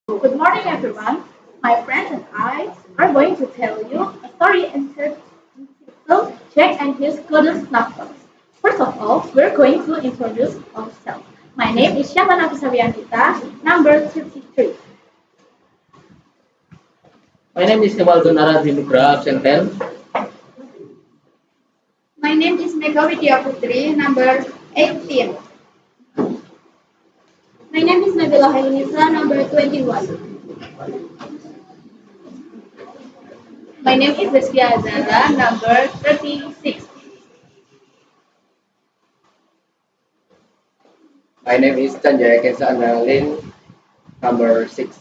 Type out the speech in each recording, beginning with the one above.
Good morning, everyone. My friends and I are going to tell you a story entitled Jack and his Golden Snuffbox. First of all, we're going to introduce ourselves. My name is Shavana Pisaviantita, number 33. My name is Kemal Donara Dinugra, absent 10. My name is Megawidya Putri, number 18. My name is Nabila Hainisa, number 21. My name is Rizkia Azara, number 36. My name is Sanjaya Kensa Analin, number 6.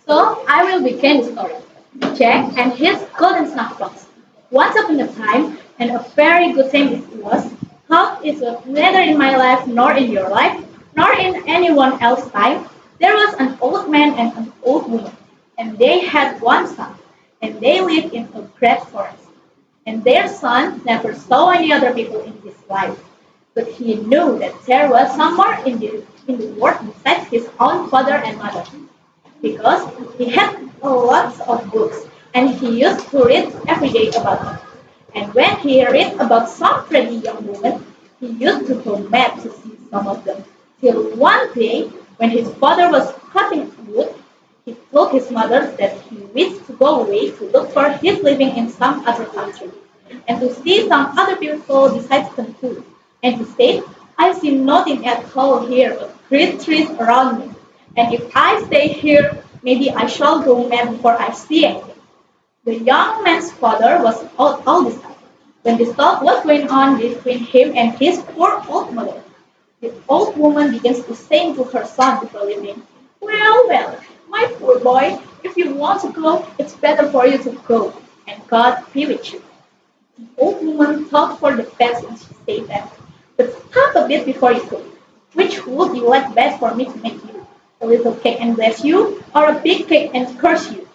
So I will begin the story. Jack and his golden snuffbox. Once upon a time, and a very good time it was, how it was neither in my life nor in your life, nor in anyone else's time, there was an old man and an old woman, and they had one son, and they lived in a great forest. And their son never saw any other people in his life, but he knew that there was someone in the world besides his own father and mother because he had lots of books and he used to read every day about them. And when he read about some pretty young woman, he used to go mad to see some of them. Till one day, when his father was cutting wood, he told his mother that he wished to go away to look for his living in some other country and to see some other people besides them too. And he said, I see nothing at all here but great trees around me. And if I stay here, maybe I shall go mad before I see anything. The young man's father was out all this time. When they saw what was going on between him and his poor old mother, the old woman begins to say to her son before leaving, well, my poor boy, if you want to go, it's better for you to go, and God be with you. The old woman thought for the best and she said that, but stop a bit before you go. Which would you like best for me to make you? A little cake and bless you, or a big cake and curse you?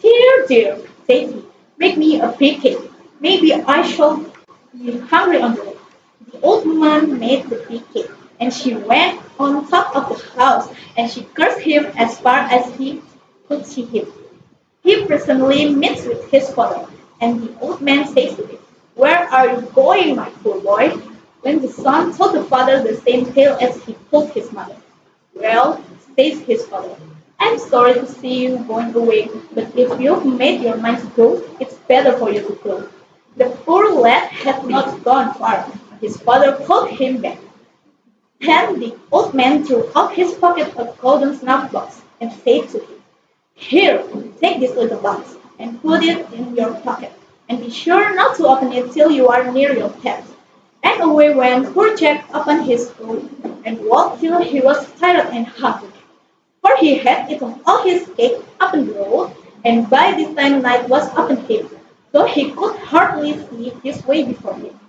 Dear, said he, make me a big cake. Maybe I shall be hungry on the way. The old woman made the big cake, and she went on top of the house, and she cursed him as far as he could see him. He presently meets with his father, and the old man says to him, where are you going, my poor boy? When the son told the father the same tale as he told his mother. Well, says his father, I'm sorry to see you going away, but if you've made your mind to go, it's better for you to go. The poor lad had not gone far. His father called him back. Then the old man drew out his pocket a golden snuff box and said to him, here, take this little box and put it in your pocket, and be sure not to open it till you are near your tent. And away went poor Jack upon his road, and walked till he was tired and hungry. For he had eaten all his cake upon the road, and by this time night was upon him, so he could hardly see his way before him.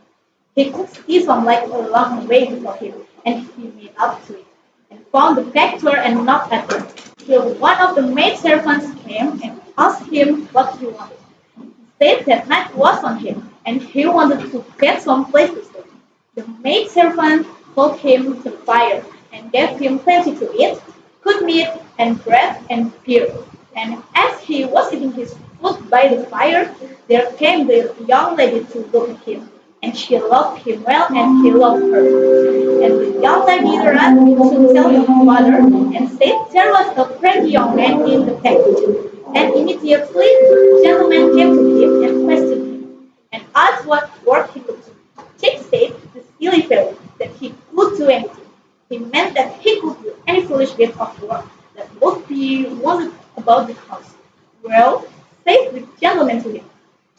He could see some light a long way before him, and he made up to it, and found the back door and knocked at it, till one of the maid servants came and asked him what he wanted. He said that night was on him, and he wanted to get some place to stay. The maid servant took him to the fire, and gave him plenty to eat, good meat and bread and beer. And as he was eating his food by the fire, there came the young lady to look at him, and she loved him well, and he loved her. And the young lady ran to tell her father, and said there was a pretty young man in the package. And immediately the gentleman came to him and questioned him, and asked what work he could do. Jack said, the silly fellow, that he could do anything. He meant that he could do any foolish bit of work that would be wanted about the house. Well, said the gentleman to him,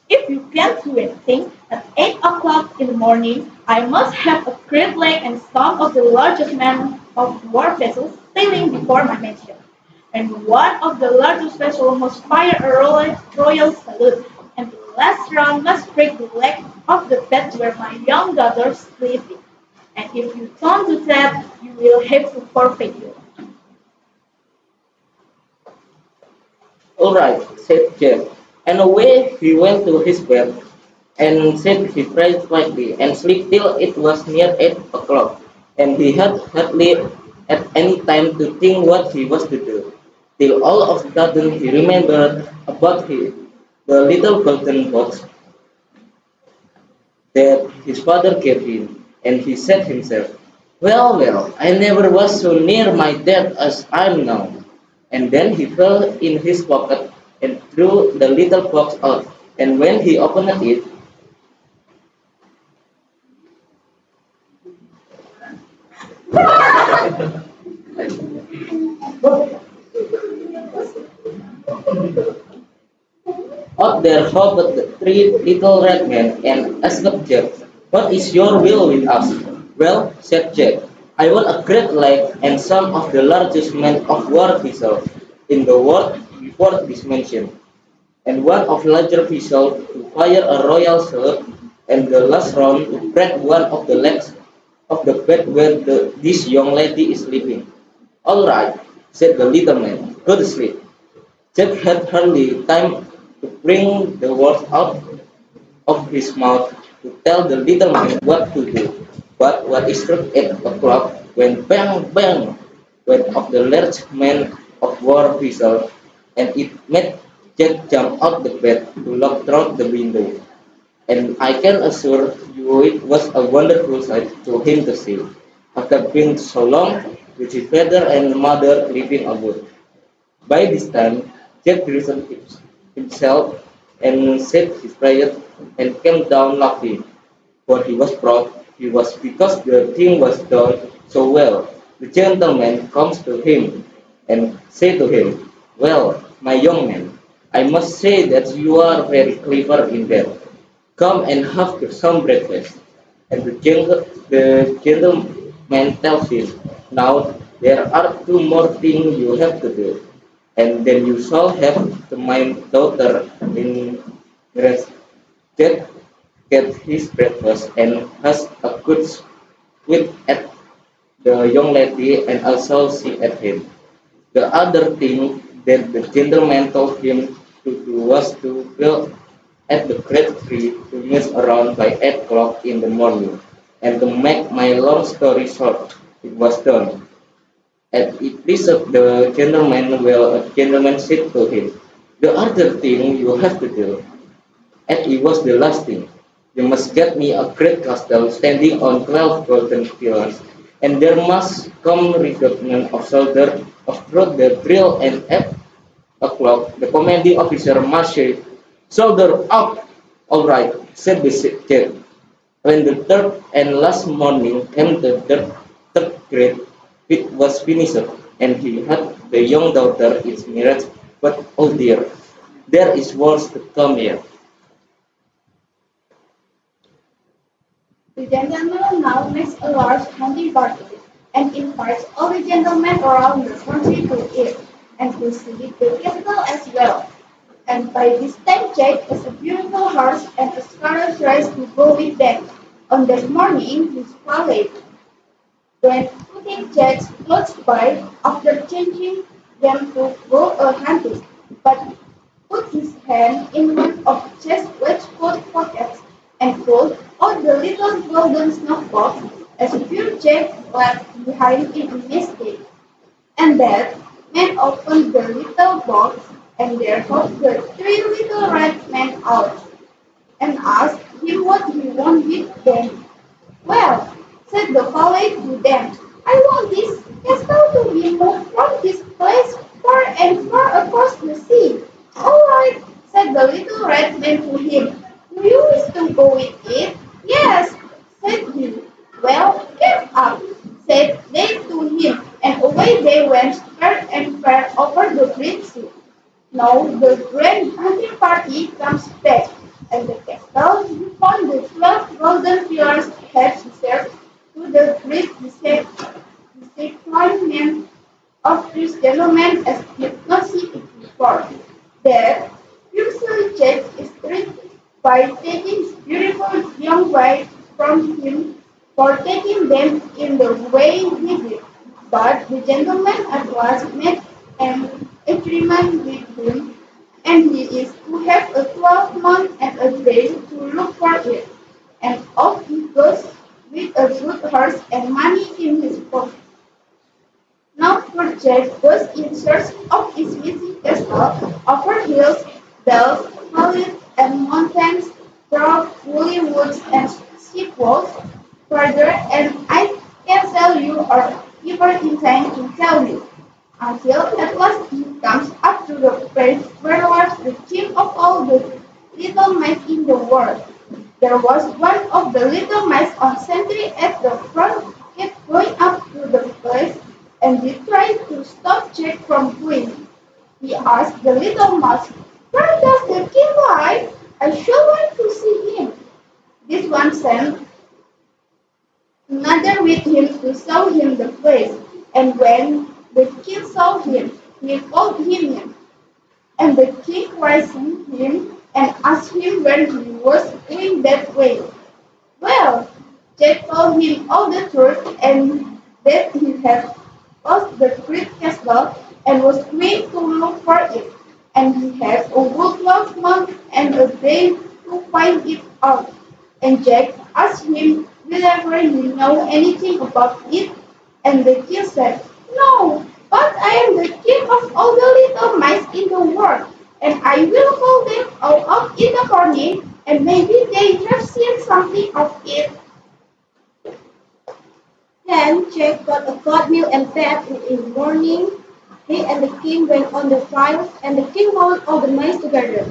if you can't do anything, at 8 o'clock in the morning, I must have a great lake and some of the largest men of war vessels sailing before my mansion. And one of the largest vessels must fire a royal salute, and the last round must break the leg of the bed where my young daughter is sleeping. And if you don't do that, you will have to forfeit you. All right, said Jack, and away he went to his bed, and said he prayed quietly, and slept till it was near 8 o'clock, and he had hardly at any time to think what he was to do, till all of a sudden he remembered about the little golden box that his father gave him, and he said himself, "Well, well, I never was so near my death as I am now." And then he fell in his pocket and threw the little box out, and when he opened it, out there hopped the three little red men and asked Jack, "What is your will with us?" "Well," said Jack, "I want a great lake and some of the largest men of war vessels in the world before this mentioned, and one of larger vessels to fire a royal salute, and the last round to break one of the legs of the bed where this young lady is sleeping." "All right," said the little man, "go to sleep." Jack had hardly time to bring the words out of his mouth to tell the little man what to do. But when it struck 8 o'clock, when bang bang went off the large man of war whistle, and it made Jack jump out the bed to look through the window. And I can assure you it was a wonderful sight to him to see, after being so long with his father and mother living abroad. By this time, Jack dressed himself and said his prayers and came down laughing. For he was proud, he was because the thing was done so well. The gentleman comes to him and say to him, "Well, my young man, I must say that you are very clever in that. Come and have some breakfast." And the gentleman tells him, "Now there are two more things you have to do, and then you shall have my daughter in rest." Jack gets his breakfast and has a good squint at the young lady and also she at him. The other thing that the gentleman told him to do was to go at the great tree to mess around by 8 o'clock in the morning. And to make my long story short, it was done. And it pleased the gentleman well a gentleman said to him, "The other thing you have to do," and it was the last thing, "you must get me a great castle standing on 12 golden pillars, and there must come recruitment of soldiers of through the drill, and at o'clock the commanding officer must say, 'Soldier up!'" "All right," said the Jack. When the third and last morning came, the third grade it was finished, and he had the young daughter its marriage. But oh dear, there is worse to come yet. The gentleman now makes a large hunting party and invites all the gentlemen around the country to eat and to see the castle as well. And by this time Jack has a beautiful horse and a scarlet dress to go with them. On that morning his valet went putting Jack's clothes by after changing them to go a hunting, but put his hand in one of Jack's waistcoat pockets and pulled out the little golden snuffbox as pure Jack left behind in a mistake. And that man opened the little box, and there hopped the three little red men out, and asked him what he wanted with them. "Well," said the valet to them, "I want this castle to be moved from this place far and far across the sea." "All right," said the little red man to him. "Do you wish to go with it?" "Yes," said he. "Well, get up," said they to him, and away they went fair and fair over the great sea. Now the grand hunting party comes back, and the castle upon the 12 golden pillars had served to the great disappointment of this gentleman as he did not see it before. That usually Jack is treated by taking his beautiful young wife from him for taking them in the way he did. But the gentleman at last made an agreement with him, and he is to have a 12 month and a day to look for it. And off he goes with a good horse and money in his pocket. Jack goes in search of his missing castle over hills, dales, valleys, and mountains, through woolly woods and steep walls. Further, and I can tell you or even intend to tell you, until at last he comes up to the place where was the king of all the little mice in the world. There was one of the little mice on sentry at the front gate going up to the place, and he tried to stop Jack from doing it. He asked the little mouse, "Where does the king lie? I should want to see him." This one sent another with him to show him the place, and when the king saw him, he called him in. And the king questioned him and asked him where he was going that way. Well, Jack told him all the truth and that he had lost the great castle and was going to look for it. And he had a woodlouse month and a day to find it out. And Jack asked him whether he know anything about it. And the king said, "No, but I am the king of all the little mice in the world, and I will call them all up in the morning, and maybe they have seen something of it." Then Jack got a goat meal and fed, and in the morning he and the king went on the trial, and the king called all the mice together,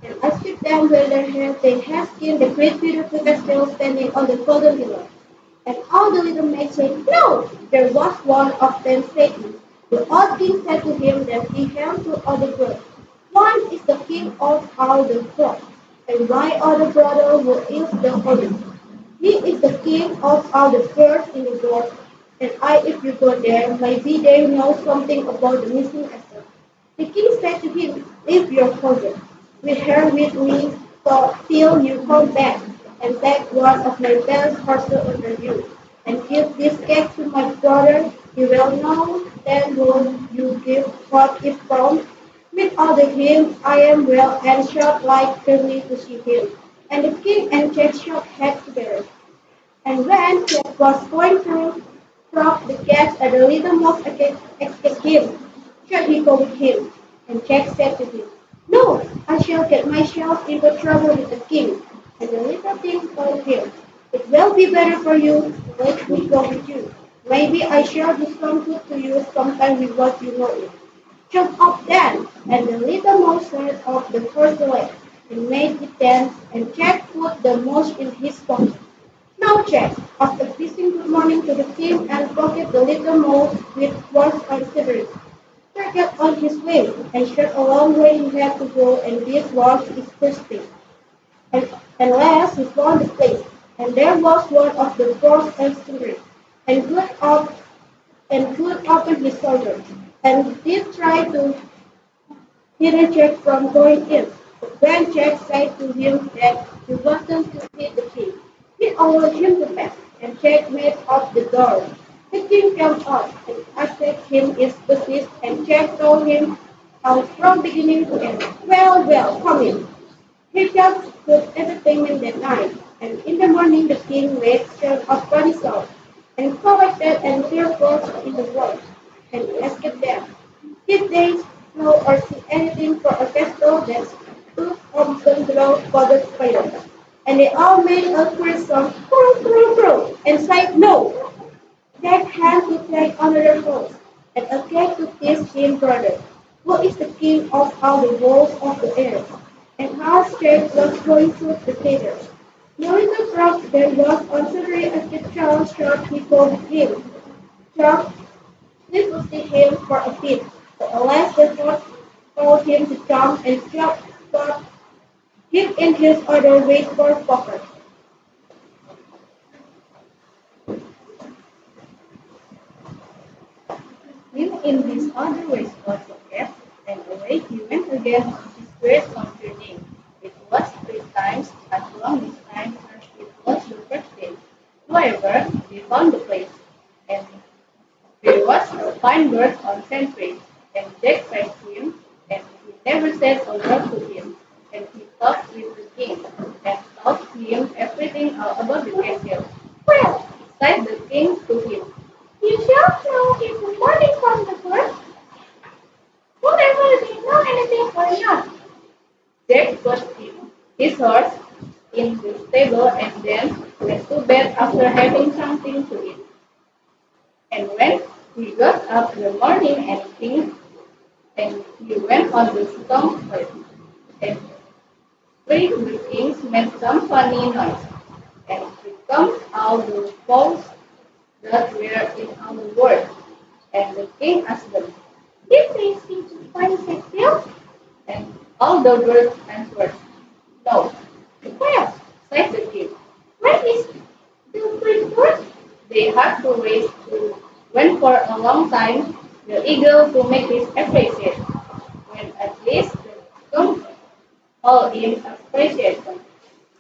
and asked them whether they had seen the great beautiful castle standing on the golden pillar. And all the little mice said, "No." There was one of them saying, "The old king said to him that he had two other brothers. One is the king of all the world, and my other brother who is the oldest. He is the king of all the birds in the world, and if you go there, maybe they know something about the missing asset." The king said to him, "Leave your cousin with her with me till you come back, and take one of my best horses under you, and give this cake to my brother. He will know then whom you give what is from. With all the him I am well and shall like greatly to see him." And the king and Jack shook hands together. And when Jack was going to drop the cat at the little mouse escaped him, should he go with him? And Jack said to him, "No, I shall get myself into trouble with the king." And the little thing told him, "It will be better for you to let me go with you. Maybe I shall do some good to you sometime without you know it." "Jump up then!" And the little mouse set off the first leg, and made it dance, and Jack put the mouse in his pocket. Now Jack, after wishing good morning to the king and pocket the little mouse with was considered, started on his way, and showed a long way he had to go, and this was his first thing. And last he found the place, and there was one of the doors and stood, and could open his shoulder, and did try to hinder Jack from going in. But when Jack said to him that he wanted to see the king, he allowed him to pass, and Jack made up the door. The king came out and asked him his business, and Jack told him how from beginning to end. "Well, well, come in." He got good entertainment that night, and in the morning the king made sure of what he saw, and collected and cleared birds in the world, and he asked them if they know or see anything for a castle that stood on the ground covered fire. And they all made a clear song, "Crow, crow, crow," and said no. Jack had to take another horse, and a cat to teach him brother, who is the king of all the worlds of the earth. And as Jack was going through the theater, the little frog there was considering as the child short he called him. Jack this was see him for a bit, but alas the frog told him to jump, and Jack got him in his other waistcoat pocket. Him in his other waistcoat pocket, and away he went again on his great journey. It was 3 times as long this time as it was the first day. However, we found the place, and there was a fine bird on sentry, and Jack praised him, and he never said a word to him, and he talked with the king, and told him everything about the castle. "Well," said the king to him, "you shall know in the morning from the bird his horse in the stable and then went to bed after having something to eat. And when he got up in the morning and he went on the stone first, and three the kings made some funny noise, and it comes out the fowls that were in our world. And the king asked them, "Did they see to find Shakespeare?" And all the birds answered, "No." "Well," said the king, "where is the first bird?" They had to wait for a long time the eagle to make his appreciation. When at least the come all in appreciation.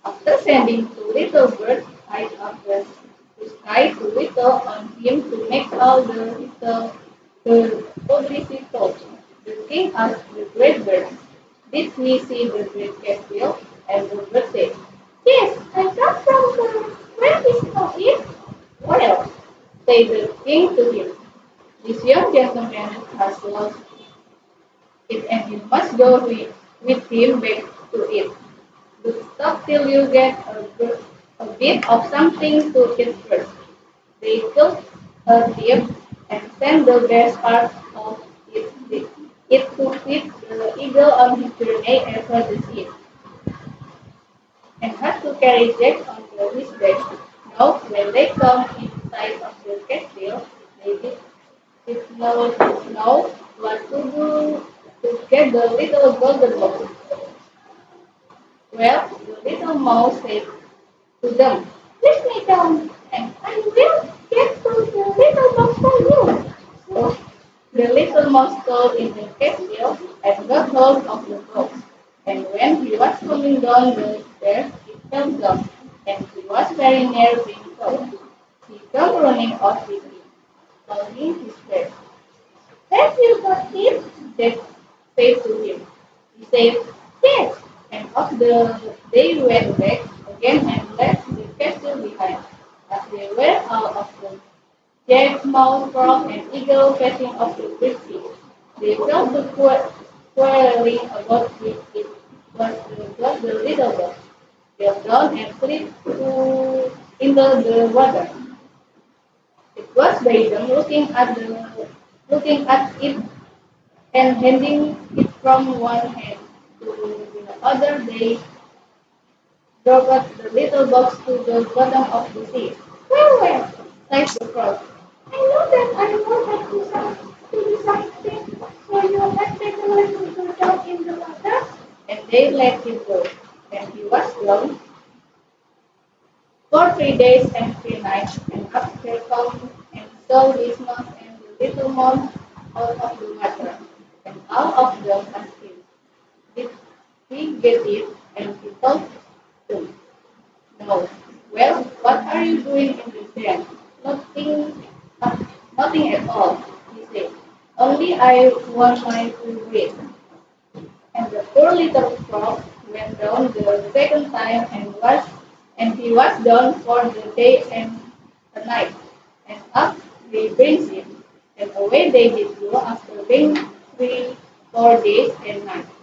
After sending two little birds high up the sky to whistle on him to make all the publicity talk, the king asked the great bird, "Did we see the great castle?" And the bird said, "Yes, I come from the where is snow is." "Well," said the king to him, "this young gentleman has lost it and you must go with him back to it. But stop till you get a bit of something to eat first." They took a tip and sent the best part of it to feed the eagle on his journey over the sea, and had to carry Jack on his back. Now, when they come in sight of the castle, they did not know what to do to get the little golden box. Well, the little mouse said to them, "Let me down, and I will get to the little box for you." So the little mouse stole in the castle and got hold of the box. And when he was coming down the stairs, it fell down, and he was very near being caught. He came running off with him, holding his breath. "Have you got him?" Jack said to him. He said, "Yes," and they went back again and left the castle behind. As they were out of the Jack, mouse, frog, and eagle facing off the great sea, they fell to quarreling about which it was the little dog. Fell down and slipped into the water. It was by them looking at it and handing it from one hand to the other. They dropped the little box to the bottom of the sea. "Well, well," sighed the frog. "I know that I will have to do something, so you had better let me go down in the water." And they let him go. And he was gone for 3 days and 3 nights, and up there come and saw his nose and the little mouse out of the water. And all of them asked him, "Did he get it?" And he told them, "No." "Well, what are you doing in the sand?" "Nothing, uh, nothing at all," he said. "Only I want mine to breathe." And the poor little frog went down the second time and he was down for the day and the night. And up they brings him, and away they did go after being 4 days and nights.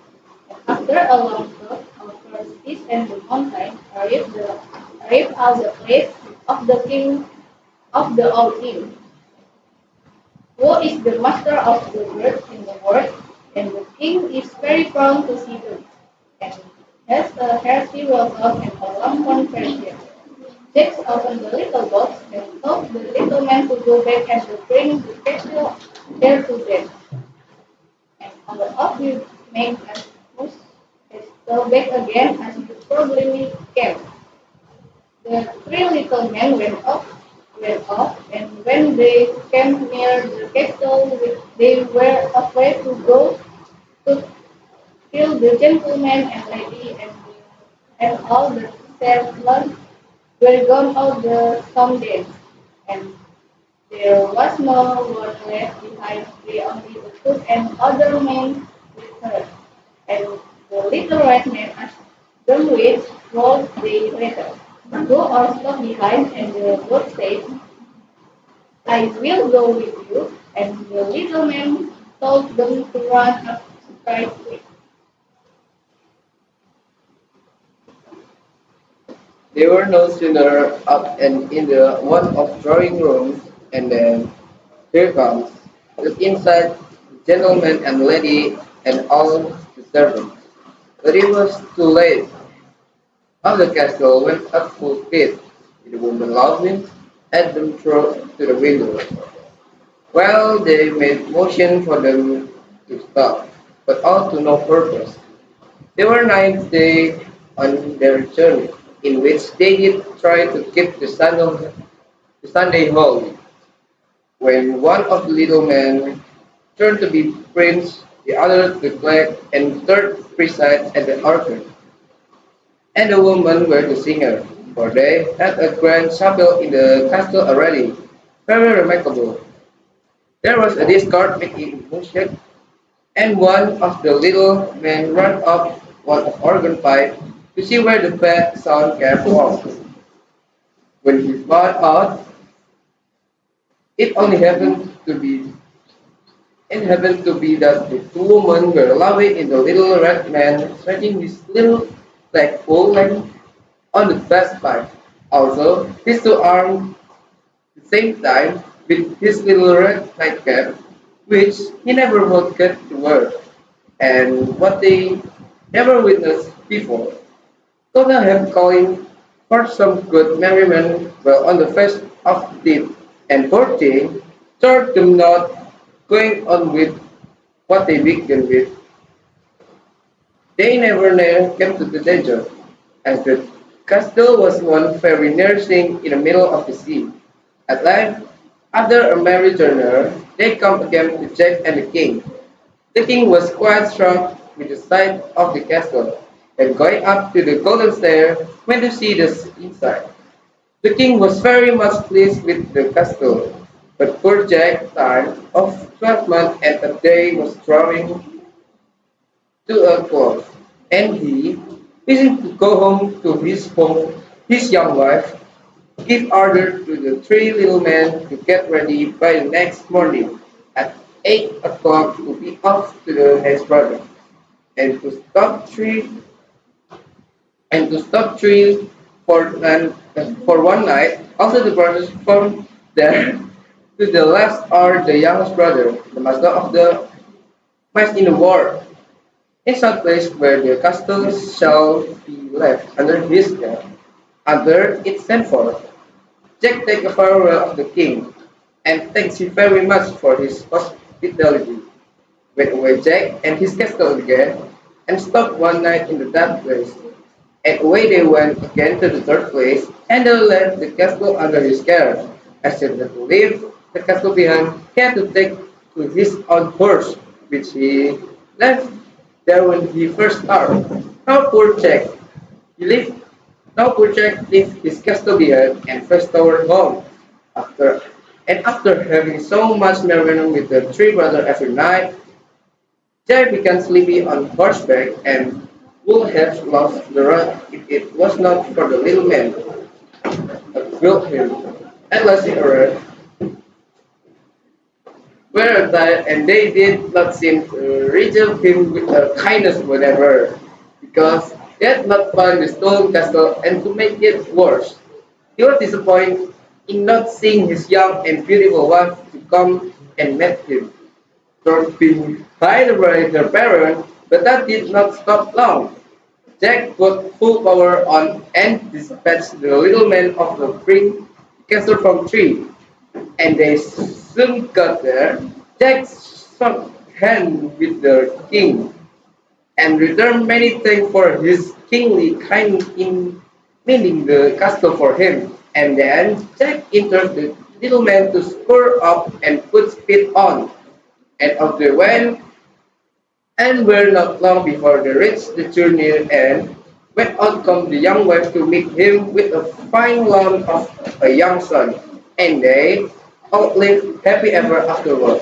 And after a long talk over this and the mountain, arrived at the place of the king of the old king, who is the master of the birds in the world, and the king is very proud to see them, and has a hearty welcome and a long conversation. Jack opened the little box and told the little man to go back and to bring the castle there to them. And all of you make as much as go back again as you probably can. The three little men went off, and when they came near the castle, they were afraid to go to kill the gentleman and lady, and all the servants were gone out the storm dance, and there was no one left behind, they only the cook and other men with her. And the little red man asked them which road they later. Go or stop behind, and the bird said, "I will go with you." And the little man told them to run up straight way. They were no sooner up and in the one of drawing rooms, and then here comes. Look inside, the gentleman and lady and all the servants. But it was too late. All the castle went up full speed. The woman loudly at them through to the window. Well, they made motion for them to stop, but all to no purpose. They were ninth day on their journey, in which they did try to keep the Sunday holy. When one of the little men turned to be prince, the other to clerk, and third preside at the organ. And the women were the singer, for they had a grand chapel in the castle already, very remarkable. There was a discord making motion, and one of the little men ran up one of organ pipe to see where the bad sound came from. When he found out, it only happened to be that the two women were laughing in the little red man stretching his little leg full length on the fast pipe. Also, his two arms at the same time with his little red nightcap, which he never would get to wear, and what they never witnessed before. Could not have calling for some good merriment while on the face of deep, and poor thing, told them not going on with what they began with. They never came to the danger, as the castle was one very near sink in the middle of the sea. At length, after a merry journey, they come again to Jack and the king. The king was quite struck with the sight of the castle, and going up to the golden stair went to see the inside. The king was very much pleased with the castle, but poor Jack's time of 12 months and a day was drawing to a close, and he, wishing to go home, his young wife, give order to the three little men to get ready by the next morning at 8 o'clock to be off to the next brother, and to stop three for one night. Also the brothers from there to the last are the youngest brother, the master of the mice in the war, in some place where the castle shall be left under his care, under its sent for. Jack take a farewell of the king, and thanks him very much for his hospitality. Went away Jack and his castle again, and stopped one night in the dark place. And away they went again to the third place, and they left the castle under his care. As he had to leave the castle behind, he had to take to his own horse, which he left there when he first started. Now poor Jack, he lived. Now poor Jack left his castle behind and first toward home. After after having so much merriment with the three brothers every night, Jack became sleepy on horseback and would have lost the run if it was not for the little man that built him. At last he arrived where died, and they did not seem to regale him with a kindness whatever, because they had not found the stone castle, and to make it worse, he was disappointed in not seeing his young and beautiful wife to come and meet him. Thorpe being hired by her parents, but that did not stop long. Jack put full power on and dispatched the little man of the bring castle from tree, and they soon got there. Jack shook hands with the king, and returned many thanks for his kingly kind in mending the castle for him. And then Jack entered the little man to spur up and put speed on, and off they went, and were not long before they reached the journey end, when out come the young wife to meet him with a fine lamb of a young son, and they all lived happy ever afterward.